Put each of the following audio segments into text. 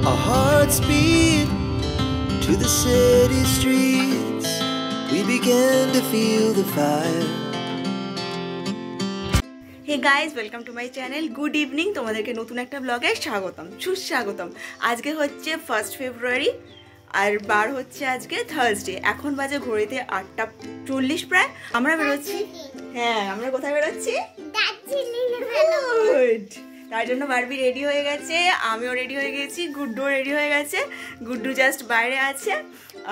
Our hearts beat to the city streets. We began to feel the fire. Hey guys, welcome to my channel. Good evening. তোমাদেরকে নতুন একটা ব্লগে স্বাগতম, সুস্বাগতম। আজকে হচ্ছে 1 ফেব্রুয়ারি আর বার হচ্ছে আজকে থার্সডে। এখন বাজে ঘড়িতে 8:40 প্রায়। আমরা বেরোচ্ছি। হ্যাঁ, আমরা কোথায় বেরোচ্ছি? গুড। তার জন্য বারবি রেডি হয়ে গেছে, আমিও রেডি হয়ে গেছি, গুড্ডু রেডি হয়ে গেছে। গুড্ডু জাস্ট বাইরে আছে।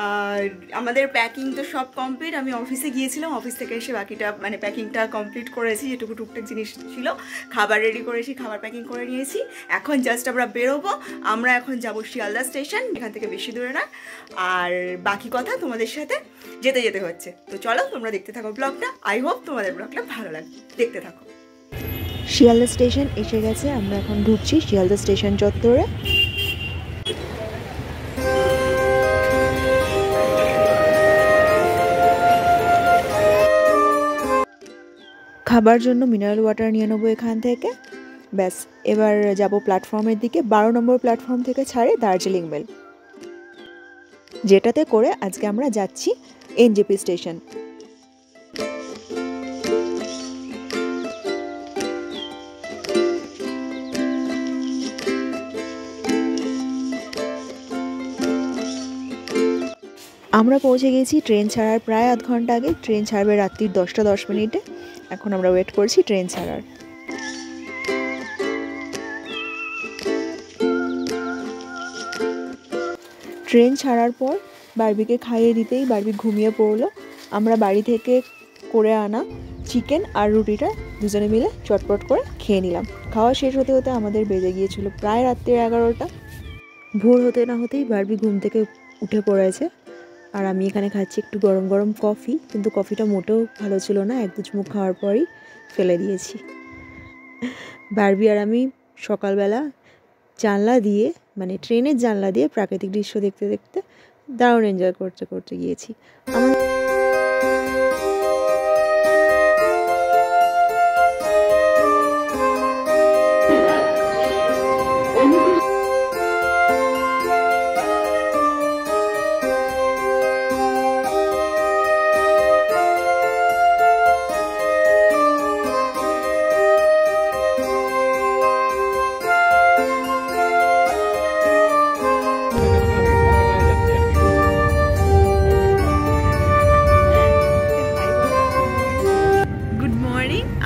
আর আমাদের প্যাকিং তো সব কমপ্লিট। আমি অফিসে গিয়েছিলাম, অফিস থেকে এসে বাকিটা মানে প্যাকিংটা কমপ্লিট করেছি, যেটুকু টুকটাক জিনিস ছিল। খাবার রেডি করেছি, খাবার প্যাকিং করে নিয়েছি। এখন জাস্ট আমরা বেরোবো। আমরা এখন যাবো শিয়ালদা স্টেশন, এখান থেকে বেশি দূরে না। আর বাকি কথা তোমাদের সাথে যেতে যেতে হচ্ছে। তো চলো তোমরা দেখতে থাকো ব্লগটা। আই হোপ তোমাদের ব্লগটা ভালো লাগবে, দেখতে থাকো। শিয়ালদা স্টেশন এসে গেছে, আমরা এখন ঢুকছি শিয়ালদা স্টেশন চত্বরে। খাবার জন্য মিনারেল ওয়াটার নিয়ে নেবো এখান থেকে। ব্যাস, এবার যাব প্ল্যাটফর্মের দিকে। 12 নম্বর প্ল্যাটফর্ম থেকে ছাড়ে দার্জিলিং মেল, যেটাতে করে আজকে আমরা যাচ্ছি এনজেপি স্টেশন। আমরা পৌঁছে গেছি ট্রেন ছাড়ার প্রায় আধ ঘন্টা আগে। ট্রেন ছাড়বে রাত্রির 10টা 10 মিনিটে। এখন আমরা ওয়েট করছি ট্রেন ছাড়ার। ট্রেন ছাড়ার পর বারবিকে খাইয়ে দিতেই বারবি ঘুমিয়ে পড়লো। আমরা বাড়ি থেকে করে আনা চিকেন আর রুটিটা দুজনে মিলে চটপট করে খেয়ে নিলাম। খাওয়া শেষ হতে হতে আমাদের বেজে গিয়েছিল প্রায় রাত্রির 11টা। ভোর হতে না হতেই বারবি ঘুম থেকে উঠে পড়েছে। আর আমি এখানে খাচ্ছি একটু গরম গরম কফি, কিন্তু কফিটা মোটেও ভালো ছিল না। 1-2 চুমুক খাওয়ার পরই ফেলে দিয়েছি। বারবি আর আমি সকালবেলা জানলা দিয়ে মানে ট্রেনের জানলা দিয়ে প্রাকৃতিক দৃশ্য দেখতে দেখতে দারুণ এনজয় করতে করতে গিয়েছি।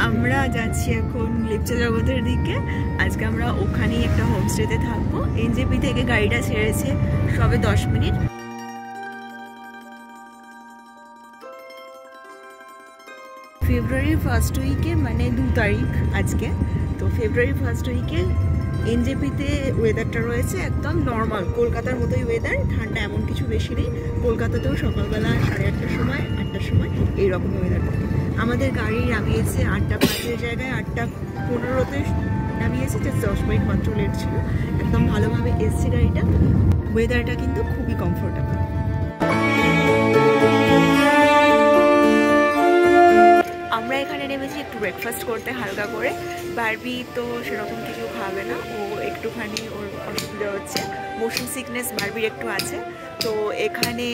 আমরা যাচ্ছি এখন লিপচা জগতের দিকে। আজকে আমরা ওখানেই একটা হোমস্টেতে থাকবো। এনজেপি থেকে গাড়িটা ছেড়েছে সবে 10 মিনিট। ফেব্রুয়ারির ফার্স্ট উইকে মানে 2 তারিখ আজকে। তো ফেব্রুয়ারি ফার্স্ট উইকে এনজেপিতে ওয়েদারটা রয়েছে একদম নর্মাল, কলকাতার মতোই ওয়েদার। ঠান্ডা এমন কিছু বেশি নেই। কলকাতাতেও সকালবেলা 8:30টার সময় 8টার সময় এইরকম ওয়েদার থাকে। আমাদের গাড়ি নামিয়েছে 8:05-এর জায়গায় 8:15-তে নামিয়েছে, জাস্ট 10 মিনিট মাত্র লেট ছিল। একদম ভালোভাবে এসছে গাড়িটা। ওয়েদারটা কিন্তু খুবই কমফোর্টেবল। আমরা এখানে নেমেছি একটু ব্রেকফাস্ট করতে হালকা করে। বারবি তো সেরকম কিছু খাবে না, ও একটুখানি ওর অসুবিধা হচ্ছে, মোশন সিকনেস বারবির একটু আছে। তো এখানে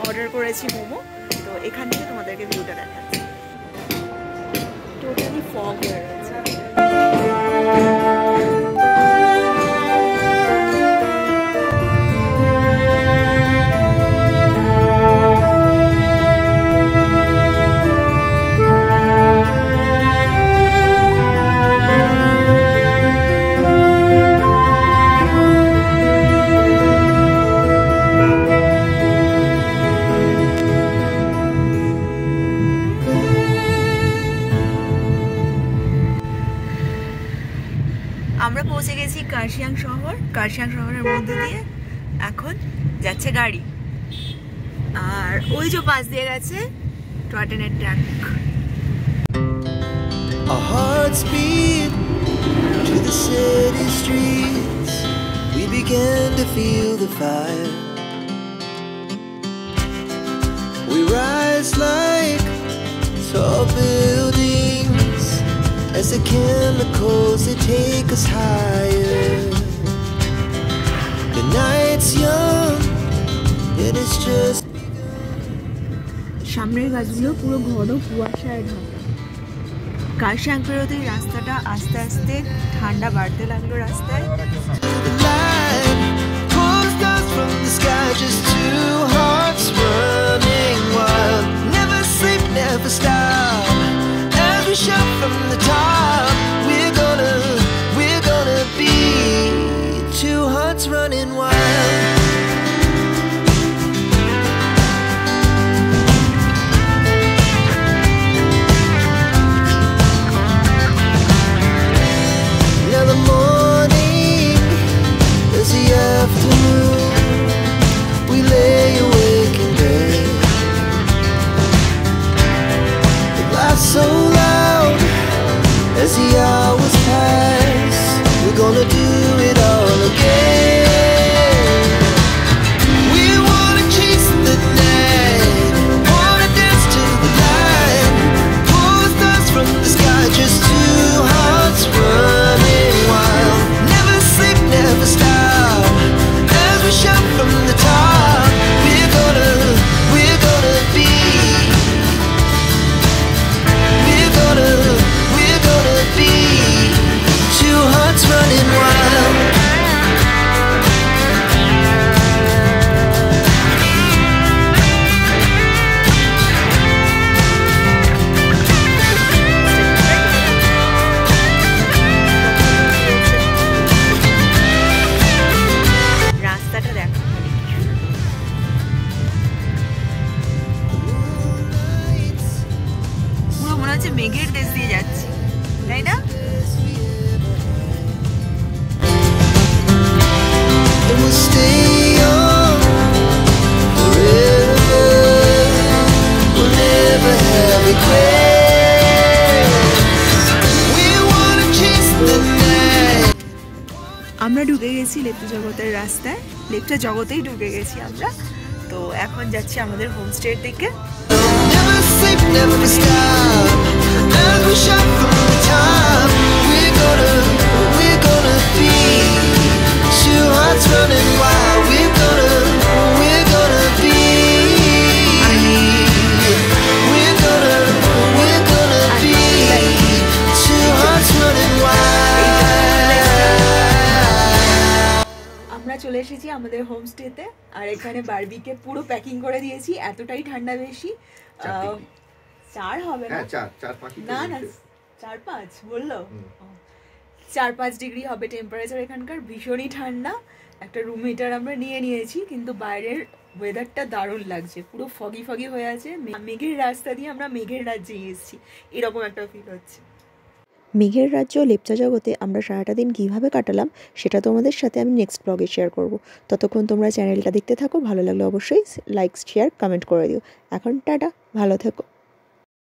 অর্ডার করেছি মোমো। তো এখান থেকে তোমাদেরকে ভিউটা দেখাচ্ছি। টোটালি ফগ হয়ে রয়েছে। আমরা পৌঁছে গেছি কার্শিয়াং শহর। কার্শিয়াং শহরের মধ্যে দিয়ে এখন যাচ্ছে গাড়ি। আর ওই যে পাশ দিয়ে গেছে টয় ট্রেনের track. Our hearts beat to the city streets. We began to feel the fire. We rise like tall buildings as the chemicals they take us higher. just সামনের গাছগুলো পুরো ঘন কুয়াশায় ঢাকা। কালশাং পেরোতেই রাস্তাটা আস্তে আস্তে ঠান্ডা বাড়তে লাগলো রাস্তায়। the light pulls dust from the sky, just two hearts running wild. Never sleep, never stop. As we shout from the top, we're gonna be two hearts running wild. Now the morning is the afternoon. We lay awake in bed. It laughs so loud as the hours pass. We're gonna do it all again. We wanna chase the night, wanna dance to the light. Pulls dust from the sky, just two hearts running wild. Never sleep, never stop. As we shout from the top, we're gonna be. We're gonna be two hearts running wild. রাস্তাটা দেখো খালি কি সুন্দর। পুরো মনে হচ্ছে মেঘের দেশ দিয়ে যাচ্ছি, তাই না? And we'll stay young forever. We'll never have regrets. We wanna chase the night. আমরা ঢুকে গেছি লেপ্চা জগতের রাস্তায়, লেপ্চা জগতেই ঢুকে গেছি আমরা। তো এখন যাচ্ছি আমাদের হোমস্টের দিকে। Never sleep, never stop. As we shout from the top, we're gonna be two hearts running wild. We're gonna be. We're gonna be two hearts running wild. আমরা চলে এসেছি আমাদের হোমস্টেতে, আর এখানে বারবিকে পুরো প্যাকিং করে দিয়েছি। এতটাই ঠান্ডা বেশি, 4 হবে না, 4-5 না না 4-5 বললো, 4-5 ডিগ্রি হবে টেম্পারেচার এখানকার। ভীষণই ঠান্ডা। একটা রুম হিটার আমরা নিয়েছি, কিন্তু বাইরের ওয়েদারটা দারুণ লাগছে, পুরো ফগি হয়ে আছে। মেঘের রাস্তা দিয়ে আমরা মেঘের রাজ্যে এসেছি, এরকম একটা ফিল হচ্ছে। মেঘের রাজ্য লেপ্চা জগতে আমরা সারাটা দিন কীভাবে কাটালাম সেটা তোমাদের সাথে আমি নেক্সট ব্লগে শেয়ার করব। ততক্ষণ তোমরা চ্যানেলটা দেখতে থাকো, ভালো লাগলে অবশ্যই লাইক শেয়ার কমেন্ট করে দিও। এখন টাটা, ভালো থেকো।